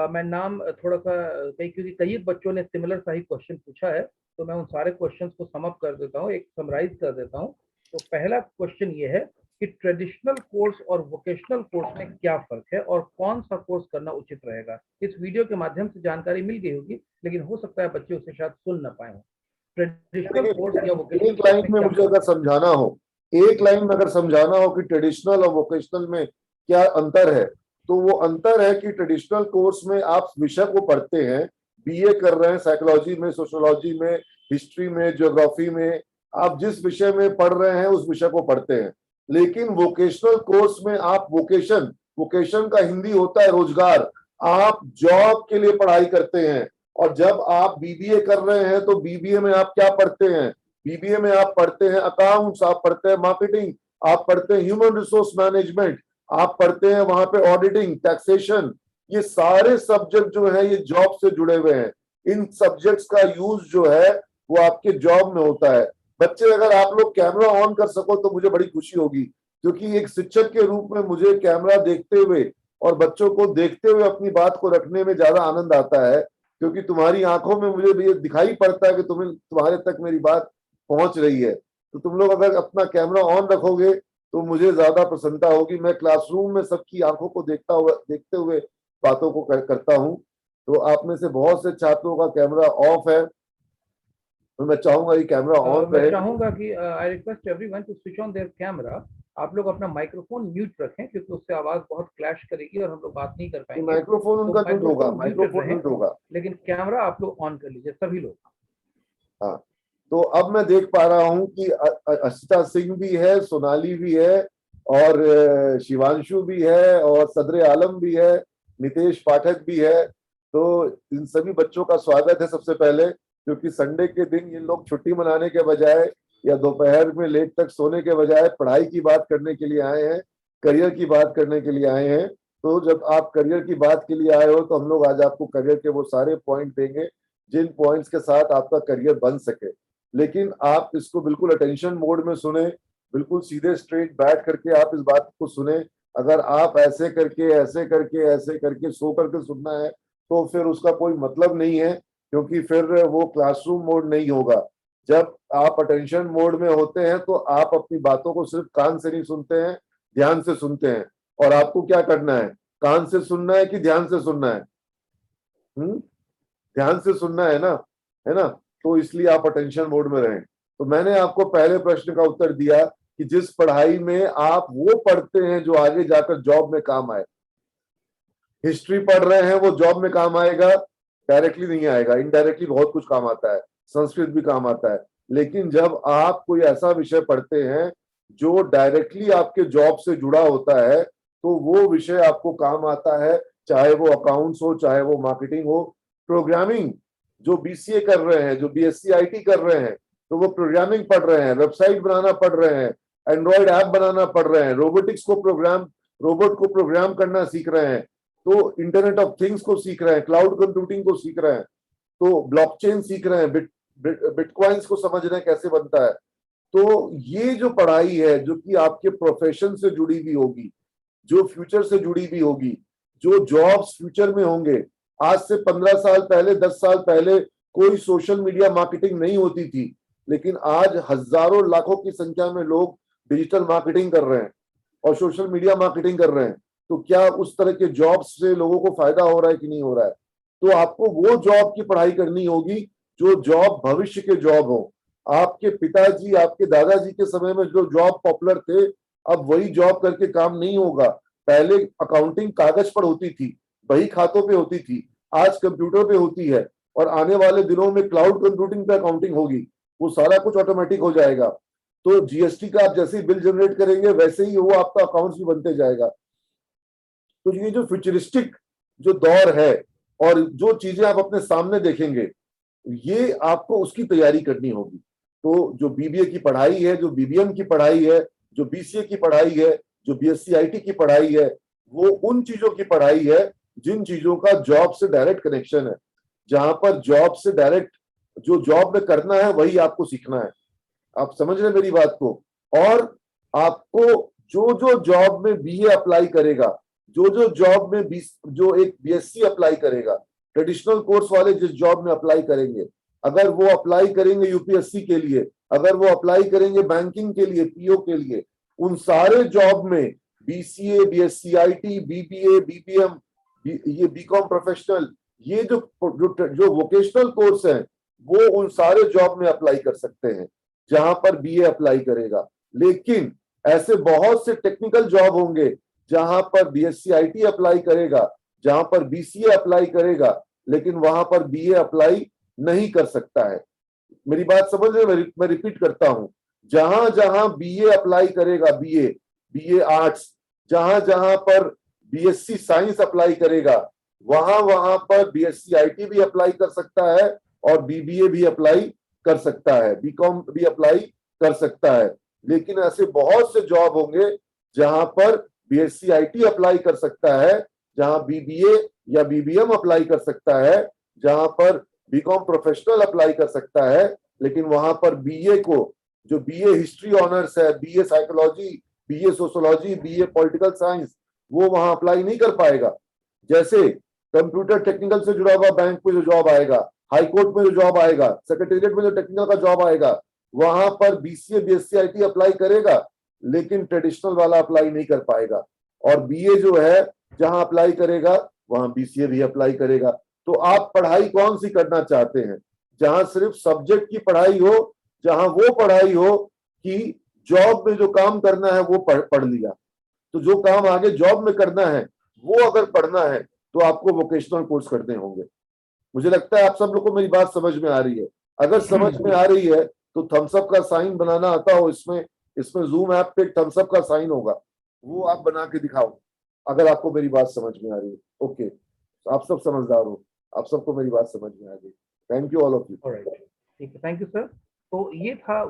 मैं नाम थोड़ा सा कई, क्योंकि कई बच्चों ने सिमिलर सा ही क्वेश्चन पूछा है, तो मैं उन सारे क्वेश्चंस को सम अप कर देता हूँ, एक समराइज कर देता हूँ। तो पहला क्वेश्चन ये है कि ट्रेडिशनल कोर्स और वोकेशनल कोर्स में क्या फर्क है और कौन सा कोर्स करना उचित रहेगा। इस वीडियो के माध्यम से जानकारी मिल गई होगी, लेकिन हो सकता है बच्चे उसे शायद सुन ना पाए हों। ट्रेडिशनल कोर्स या वोकेशनल एक कोर्स लाइन में में क्या मुझे फर्क अगर है? समझाना हो, एक लाइन में अगर समझाना हो कि ट्रेडिशनल और वोकेशनल में क्या अंतर है, तो वो अंतर है कि ट्रेडिशनल कोर्स में आप विषय को पढ़ते हैं, बीए कर रहे हैं साइकोलॉजी में, सोशियोलॉजी में, हिस्ट्री में, ज्योग्राफी में, आप जिस विषय में पढ़ रहे हैं उस विषय को पढ़ते हैं। लेकिन वोकेशनल कोर्स में आप वोकेशन, वोकेशन का हिंदी होता है रोजगार, आप जॉब के लिए पढ़ाई करते हैं। और जब आप बीबीए कर रहे हैं तो बीबीए में आप क्या पढ़ते हैं? बीबीए में आप पढ़ते हैं अकाउंट्स, आप पढ़ते हैं मार्केटिंग, आप पढ़ते हैं ह्यूमन रिसोर्स मैनेजमेंट, आप पढ़ते हैं वहां पे ऑडिटिंग, टैक्सेशन। ये सारे सब्जेक्ट जो है ये जॉब से जुड़े हुए हैं। इन सब्जेक्ट्स का यूज जो है वो आपके जॉब में होता है। बच्चे, अगर आप लोग कैमरा ऑन कर सको तो मुझे बड़ी खुशी होगी, क्योंकि एक शिक्षक के रूप में मुझे कैमरा देखते हुए और बच्चों को देखते हुए अपनी बात को रखने में ज्यादा आनंद आता है, क्योंकि तुम्हारी आंखों में मुझे ये दिखाई पड़ता है कि तुम्हारे तक मेरी बात पहुंच रही है। तो तुम लोग अगर अपना कैमरा ऑन रखोगे तो मुझे ज्यादा प्रसन्नता होगी। मैं क्लासरूम में सबकी आंखों को देखते हुए बातों को करता हूं। तो आप में से बहुत से छात्रों का कैमरा ऑफ है, तो मैं चाहूंगा ये कैमरा ऑन मैं रहे। चाहूंगा कि I request everyone to switch on their camera. आप लोग अपना माइक्रोफोन म्यूट रखें, क्योंकि उससे आवाज बहुत क्लैश करेगी और हम लोग बात नहीं कर तो पाएंगे। माइक्रोफोन तो उनका म्यूट होगा, माइक्रोफोन म्यूटेड माइक्रोफोन रहे, म्यूट होगा। लेकिन कैमरा आप लोग ऑन कर लीजिए, सभी लोग। हाँ, तो अब मैं देख पा रहा हूं कि अशिता सिंह भी है, सोनाली भी है, और शिवांशु भी है, और सदर आलम भी है, नितेश पाठक भी है। तो इन सभी बच्चों का स्वागत है सबसे पहले, क्योंकि संडे के दिन ये लोग छुट्टी मनाने के बजाय या दोपहर में लेट तक सोने के बजाय पढ़ाई की बात करने के लिए आए हैं, करियर की बात करने के लिए आए हैं। तो जब आप करियर की बात के लिए आए हो तो हम लोग आज आपको करियर के वो सारे पॉइंट देंगे जिन पॉइंट्स के साथ आपका करियर बन सके। लेकिन आप इसको बिल्कुल अटेंशन मोड में सुने, बिल्कुल सीधे स्ट्रेट बैठ करके आप इस बात को सुने। अगर आप ऐसे करके ऐसे करके ऐसे करके सो करके सुनना है तो फिर उसका कोई मतलब नहीं है, क्योंकि फिर वो क्लासरूम मोड नहीं होगा। जब आप अटेंशन मोड में होते हैं तो आप अपनी बातों को सिर्फ कान से नहीं सुनते हैं, ध्यान से सुनते हैं। और आपको क्या करना है, कान से सुनना है कि ध्यान से सुनना है? ध्यान से सुनना है ना, है ना? तो इसलिए आप अटेंशन मोड में रहें। तो मैंने आपको पहले प्रश्न का उत्तर दिया कि जिस पढ़ाई में आप वो पढ़ते हैं जो आगे जाकर जॉब में काम आए। हिस्ट्री पढ़ रहे हैं, वो जॉब में काम आएगा? डायरेक्टली नहीं आएगा, इनडायरेक्टली बहुत कुछ काम आता है, संस्कृत भी काम आता है। लेकिन जब आप कोई ऐसा विषय पढ़ते हैं जो डायरेक्टली आपके जॉब से जुड़ा होता है तो वो विषय आपको काम आता है, चाहे वो अकाउंट्स हो, चाहे वो मार्केटिंग हो। प्रोग्रामिंग, जो बीसीए कर रहे हैं, जो बीएससी आईटी कर रहे हैं, तो वो प्रोग्रामिंग पढ़ रहे हैं, वेबसाइट बनाना पढ़ रहे हैं, एंड्रॉइड ऐप बनाना पढ़ रहे हैं, रोबोट को प्रोग्राम करना सीख रहे हैं, तो इंटरनेट ऑफ थिंग्स को सीख रहे हैं, क्लाउड कंप्यूटिंग को सीख रहे हैं, तो ब्लॉकचेन सीख रहे हैं, बिटकॉइंस को समझ रहे हैं कैसे बनता है। तो ये जो पढ़ाई है जो कि आपके प्रोफेशन से जुड़ी भी होगी, जो फ्यूचर से जुड़ी भी होगी, जो जॉब्स फ्यूचर में होंगे। आज से 15 साल पहले, 10 साल पहले कोई सोशल मीडिया मार्केटिंग नहीं होती थी, लेकिन आज हजारों लाखों की संख्या में लोग डिजिटल मार्केटिंग कर रहे हैं और सोशल मीडिया मार्केटिंग कर रहे हैं। तो क्या उस तरह के जॉब से लोगों को फायदा हो रहा है कि नहीं हो रहा है? तो आपको वो जॉब की पढ़ाई करनी होगी जो जॉब भविष्य के जॉब हो। आपके पिताजी, आपके दादाजी के समय में जो जॉब पॉपुलर थे, अब वही जॉब करके काम नहीं होगा। पहले अकाउंटिंग कागज पर होती थी, बही खातों पे होती थी, आज कंप्यूटर पे होती है, और आने वाले दिनों में क्लाउड कंप्यूटिंग पे अकाउंटिंग होगी। वो सारा कुछ ऑटोमेटिक हो जाएगा। तो जीएसटी का आप जैसे ही बिल जनरेट करेंगे वैसे ही वो आपका अकाउंट्स भी बनते जाएगा। तो ये जो फ्यूचरिस्टिक जो दौर है और जो चीजें आप अपने सामने देखेंगे, ये आपको उसकी तैयारी करनी होगी। तो जो बीबीए की पढ़ाई है, जो बीबीएम की पढ़ाई है, जो बीसीए की पढ़ाई है, जो बीएससी आईटी की पढ़ाई है, वो उन चीजों की पढ़ाई है जिन चीजों का जॉब से डायरेक्ट कनेक्शन है, जहां पर जॉब से डायरेक्ट जो जॉब में करना है वही आपको सीखना है। आप समझ रहे मेरी बात को? और आपको जो जो जॉब में बीए अप्लाई करेगा, जो जॉब में जो एक बीएससी अप्लाई करेगा, ट्रेडिशनल कोर्स वाले जिस जॉब में अप्लाई करेंगे, अगर वो अप्लाई करेंगे यूपीएससी के लिए, अगर वो अप्लाई करेंगे बैंकिंग के लिए, पीओ के लिए, उन सारे जॉब में BCA, BSc IT, BBA, BBM, ये बीकॉम प्रोफेशनल, ये जो वोकेशनल कोर्स है वो उन सारे जॉब में अप्लाई कर सकते हैं जहां पर बीए अप्लाई करेगा। लेकिन ऐसे बहुत से टेक्निकल जॉब होंगे जहां पर बीएससी आईटी अप्लाई करेगा, जहां पर बीसीए अप्लाई करेगा, लेकिन वहां पर बीए अप्लाई नहीं कर सकता है। मेरी बात समझ रहे हैं? मैं रिपीट करता हूं, जहां जहां बीए अप्लाई करेगा, बीए आर्ट्स, जहां जहां पर बीएससी साइंस अप्लाई करेगा, वहां वहां पर बीएससी आईटी भी अप्लाई कर सकता है और बीबीए भी अप्लाई कर सकता है, बीकॉम भी अप्लाई कर सकता है। लेकिन ऐसे बहुत से जॉब होंगे जहां पर बीएससी आईटी अप्लाई कर सकता है, जहां बीबीए या बीबीएम अप्लाई कर सकता है, जहां पर बीकॉम प्रोफेशनल अप्लाई कर सकता है, लेकिन वहां पर बीए को, जो बीए हिस्ट्री ऑनर्स है, BA psychology, BA sociology, BA political science, वो वहां अप्लाई नहीं कर पाएगा। जैसे कंप्यूटर टेक्निकल से जुड़ा हुआ बैंक में जो जॉब आएगा, हाई कोर्ट में जो जॉब आएगा, सेक्रेटेरिएट में जो टेक्निकल का जॉब आएगा, वहां पर बीसीए, बीएससी आईटी अप्लाई करेगा, लेकिन ट्रेडिशनल वाला अप्लाई नहीं कर पाएगा। और बीए जो है जहां अप्लाई करेगा वहां बीसीए भी अप्लाई करेगा। तो आप पढ़ाई कौन सी करना चाहते हैं? जहां सिर्फ सब्जेक्ट की पढ़ाई हो, जहां वो पढ़ाई हो कि जॉब में जो काम करना है वो पढ़ लिया, तो जो काम आगे जॉब में करना है वो अगर पढ़ना है तो आपको वोकेशनल कोर्स करने होंगे। मुझे लगता है आप सब लोग को मेरी बात समझ में आ रही है। अगर समझ में आ रही है तो थम्स अप का साइन बनाना आता हो, इसमें जूम ऐप पे थम्स अप का साइन होगा, वो आप बना के दिखाओ अगर आपको मेरी बात समझ में आ रही है। ओके, आप सब समझदार हो, आप सबको मेरी बात समझ में आ गई। Thank you all of you. ठीक है, थैंक यू सर। तो ये था